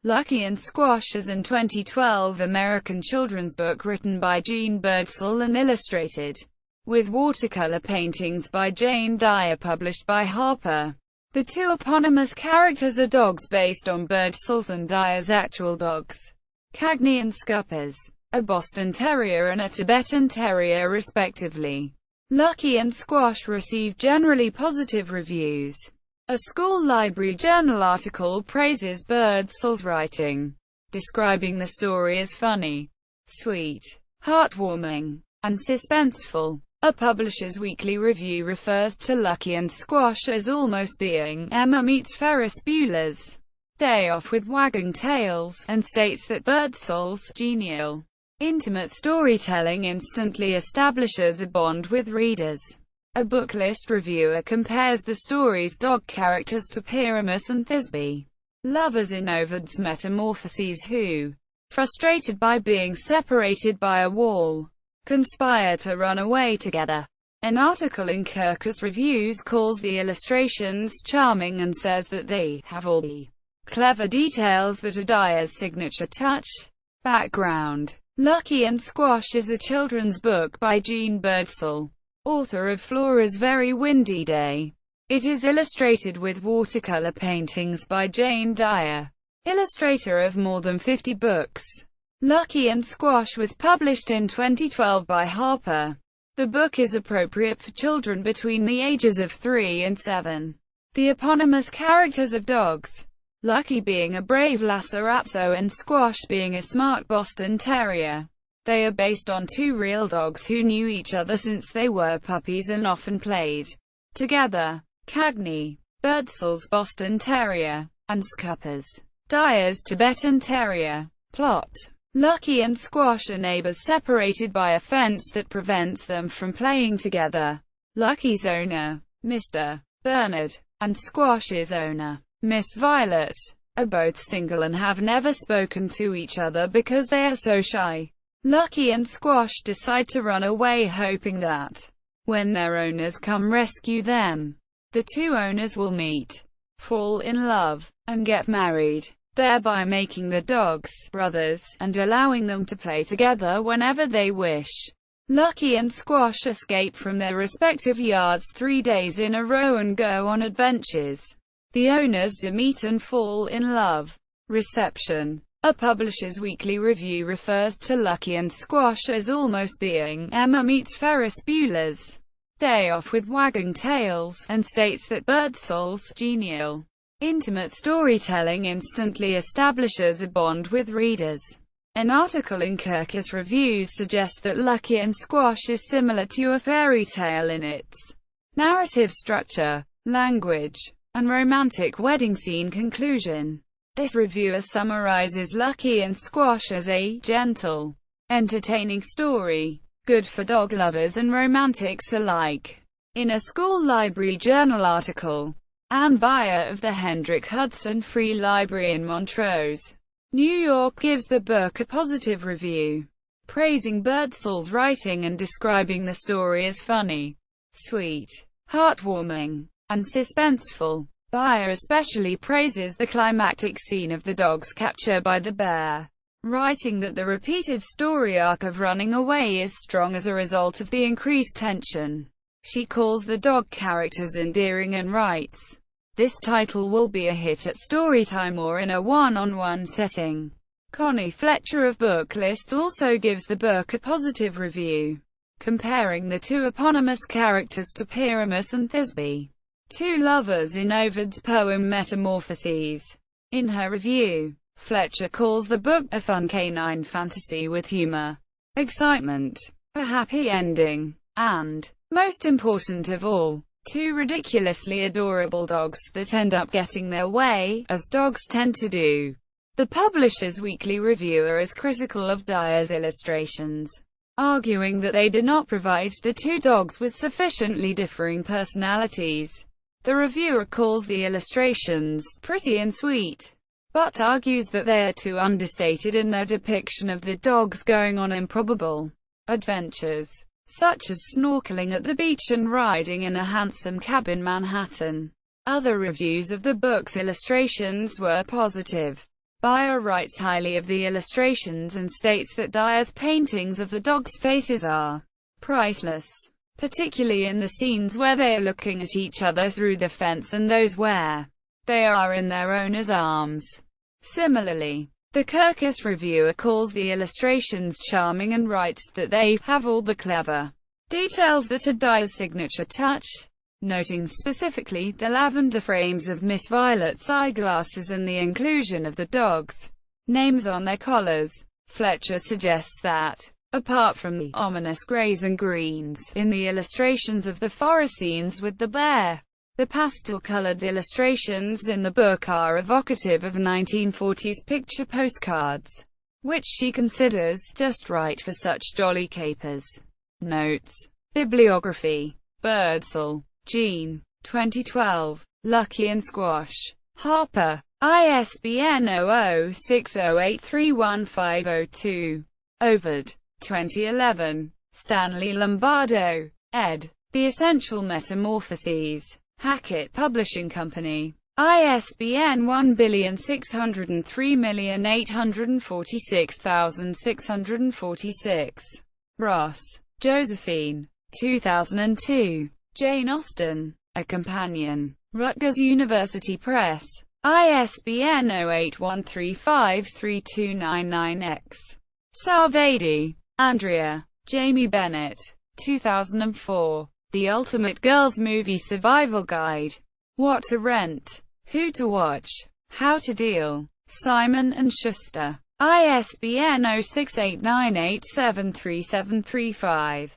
Lucky and Squash is an 2012 American children's book written by Jeanne Birdsall and illustrated with watercolor paintings by Jane Dyer, published by Harper. The two eponymous characters are dogs based on Birdsall's and Dyer's actual dogs, Cagney and Scuppers, a Boston Terrier and a Tibetan Terrier respectively. Lucky and Squash received generally positive reviews. A school library journal article praises Birdsall's writing, describing the story as funny, sweet, heartwarming, and suspenseful. A Publisher's Weekly review refers to Lucky and Squash as almost being Emma meets Ferris Bueller's Day Off with Wagging Tails, and states that Birdsall's genial, intimate storytelling instantly establishes a bond with readers. A Booklist reviewer compares the story's dog characters to Pyramus and Thisbe, lovers in Ovid's Metamorphoses who, frustrated by being separated by a wall, conspire to run away together. An article in Kirkus Reviews calls the illustrations charming and says that they have all the clever details that are Dyer's signature touch. Background: Lucky and Squash is a children's book by Jeanne Birdsall, author of Flora's Very Windy Day. It is illustrated with watercolor paintings by Jane Dyer, illustrator of more than 50 books. Lucky and Squash was published in 2012 by Harper. The book is appropriate for children between the ages of 3 and 7. The eponymous characters of dogs, Lucky being a brave Lhasa Apso and Squash being a smart Boston Terrier. They are based on two real dogs who knew each other since they were puppies and often played together. Cagney, Birdsall's Boston Terrier, and Scuppers, Dyer's Tibetan Terrier. Plot: Lucky and Squash are neighbors separated by a fence that prevents them from playing together. Lucky's owner, Mr. Bernard, and Squash's owner, Miss Violet, are both single and have never spoken to each other because they are so shy. Lucky and Squash decide to run away, hoping that when their owners come rescue them, the two owners will meet, fall in love, and get married, thereby making the dogs brothers, and allowing them to play together whenever they wish. Lucky and Squash escape from their respective yards 3 days in a row and go on adventures. The owners do meet and fall in love. Reception: A Publisher's Weekly review refers to Lucky and Squash as almost being Emma meets Ferris Bueller's Day Off with Wagging Tails, and states that Birdsall's genial, intimate storytelling instantly establishes a bond with readers. An article in Kirkus Reviews suggests that Lucky and Squash is similar to a fairy tale in its narrative structure, language, and romantic wedding scene conclusion. This reviewer summarizes Lucky and Squash as a gentle, entertaining story, good for dog lovers and romantics alike. In a school library journal article, Anne Beyer of the Hendrick Hudson Free Library in Montrose, New York, gives the book a positive review, praising Birdsall's writing and describing the story as funny, sweet, heartwarming, and suspenseful. Beyer especially praises the climactic scene of the dog's capture by the bear, writing that the repeated story arc of running away is strong as a result of the increased tension. She calls the dog characters endearing and writes, "This title will be a hit at storytime or in a one-on-one setting." Connie Fletcher of Booklist also gives the book a positive review, comparing the two eponymous characters to Pyramus and Thisbe, two lovers in Ovid's poem Metamorphoses. In her review, Fletcher calls the book a fun canine fantasy with humor, excitement, a happy ending, and, most important of all, two ridiculously adorable dogs that end up getting their way, as dogs tend to do. The Publisher's Weekly reviewer is critical of Dyer's illustrations, arguing that they do not provide the two dogs with sufficiently differing personalities. The reviewer calls the illustrations pretty and sweet, but argues that they are too understated in their depiction of the dogs going on improbable adventures, such as snorkeling at the beach and riding in a hansom cab in Manhattan. Other reviews of the book's illustrations were positive. Beyer writes highly of the illustrations and states that Dyer's paintings of the dogs' faces are priceless, particularly in the scenes where they are looking at each other through the fence and those where they are in their owner's arms. Similarly, the Kirkus Reviewer calls the illustrations charming and writes that they have all the clever details that are Dyer's signature touch, noting specifically the lavender frames of Miss Violet's eyeglasses and the inclusion of the dogs' names on their collars. Fletcher suggests that, apart from the ominous greys and greens in the illustrations of the forest scenes with the bear, the pastel-colored illustrations in the book are evocative of 1940s picture postcards, which she considers just right for such jolly capers. Notes. Bibliography. Birdsall, Jeanne. 2012. Lucky and Squash. Harper. ISBN 0060831502. Ovid. 2011. Stanley Lombardo. ed. The Essential Metamorphoses. Hackett Publishing Company. ISBN 1603846646. Ross, Josephine. 2002. Jane Austen. A Companion. Rutgers University Press. ISBN 0813532999X. Sarvadi, Andrea. Jamie Bennett. 2004. The Ultimate Girls Movie Survival Guide. What to Rent. Who to Watch. How to Deal. Simon & Schuster. ISBN 0689873735.